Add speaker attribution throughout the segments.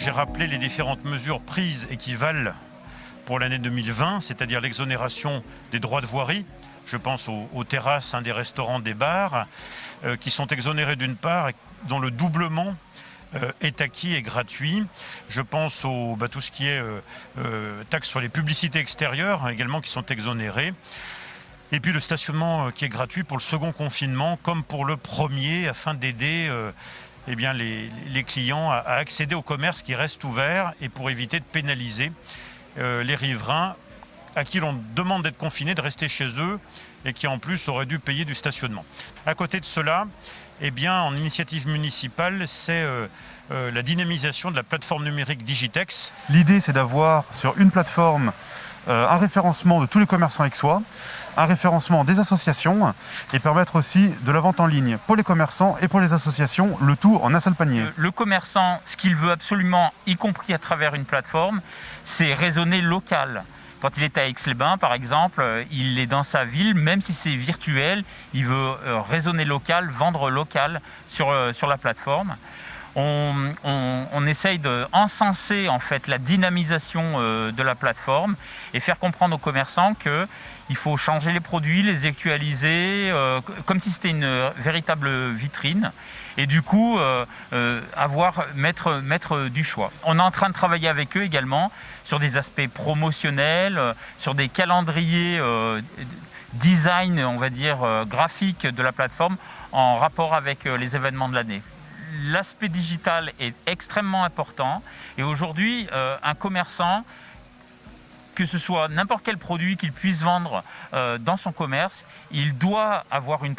Speaker 1: j'ai rappelé les différentes mesures prises et qui valent pour l'année 2020, c'est-à-dire l'exonération des droits de voirie. Je pense aux terrasses, des restaurants, des bars, qui sont exonérés d'une part et dont le doublement est acquis et gratuit. Je pense tout ce qui est taxes sur les publicités extérieures également qui sont exonérées. Et puis le stationnement qui est gratuit pour le second confinement comme pour le premier afin d'aider les clients à accéder au commerce qui reste ouvert et pour éviter de pénaliser les riverains à qui l'on demande d'être confinés, de rester chez eux et qui en plus auraient dû payer du stationnement. À côté de cela, en initiative municipale, c'est la dynamisation de la plateforme numérique Digitex.
Speaker 2: L'idée, c'est d'avoir sur une plateforme un référencement de tous les commerçants aixois, un référencement des associations et permettre aussi de la vente en ligne pour les commerçants et pour les associations, le tout en un seul panier.
Speaker 3: Le commerçant, ce qu'il veut absolument, y compris à travers une plateforme, c'est raisonner local. Quand il est à Aix-les-Bains, par exemple, il est dans sa ville, même si c'est virtuel, il veut raisonner local, vendre local sur la plateforme. On essaye d'encenser en fait la dynamisation de la plateforme et faire comprendre aux commerçants qu'il faut changer les produits, les actualiser, comme si c'était une véritable vitrine. Et du coup, mettre du choix. On est en train de travailler avec eux également sur des aspects promotionnels, sur des calendriers design, on va dire, graphiques de la plateforme en rapport avec les événements de l'année. L'aspect digital est extrêmement important et aujourd'hui, un commerçant, que ce soit n'importe quel produit qu'il puisse vendre dans son commerce, il doit avoir une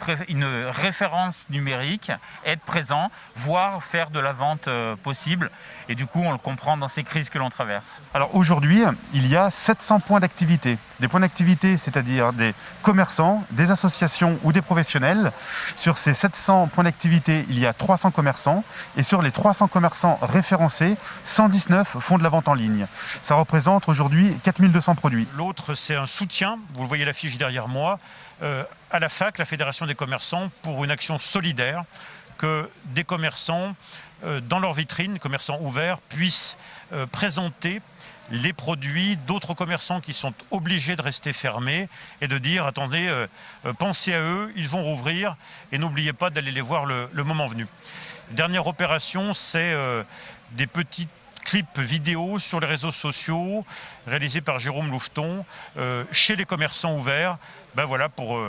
Speaker 3: référence numérique, être présent, voire faire de la vente possible. Et du coup, on le comprend dans ces crises que l'on traverse.
Speaker 2: Alors aujourd'hui, il y a 700 points d'activité. Des points d'activité, c'est-à-dire des commerçants, des associations ou des professionnels. Sur ces 700 points d'activité, il y a 300 commerçants. Et sur les 300 commerçants référencés, 119 font de la vente en ligne. Ça représente aujourd'hui 4200 produits.
Speaker 1: L'autre, c'est un soutien, vous le voyez l'affiche derrière moi, à la FAC, la Fédération des commerçants, pour une action solidaire, que des commerçants, dans leur vitrine, commerçants ouverts, puissent présenter les produits d'autres commerçants qui sont obligés de rester fermés et de dire, attendez, pensez à eux, ils vont rouvrir et n'oubliez pas d'aller les voir le moment venu. Dernière opération, c'est des petites clips vidéo sur les réseaux sociaux réalisés par Jérôme Louveton chez les commerçants ouverts, pour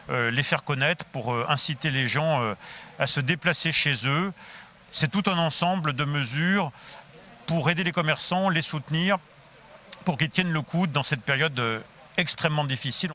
Speaker 1: les faire connaître, pour inciter les gens à se déplacer chez eux. C'est tout un ensemble de mesures pour aider les commerçants, les soutenir, pour qu'ils tiennent le coup dans cette période extrêmement difficile.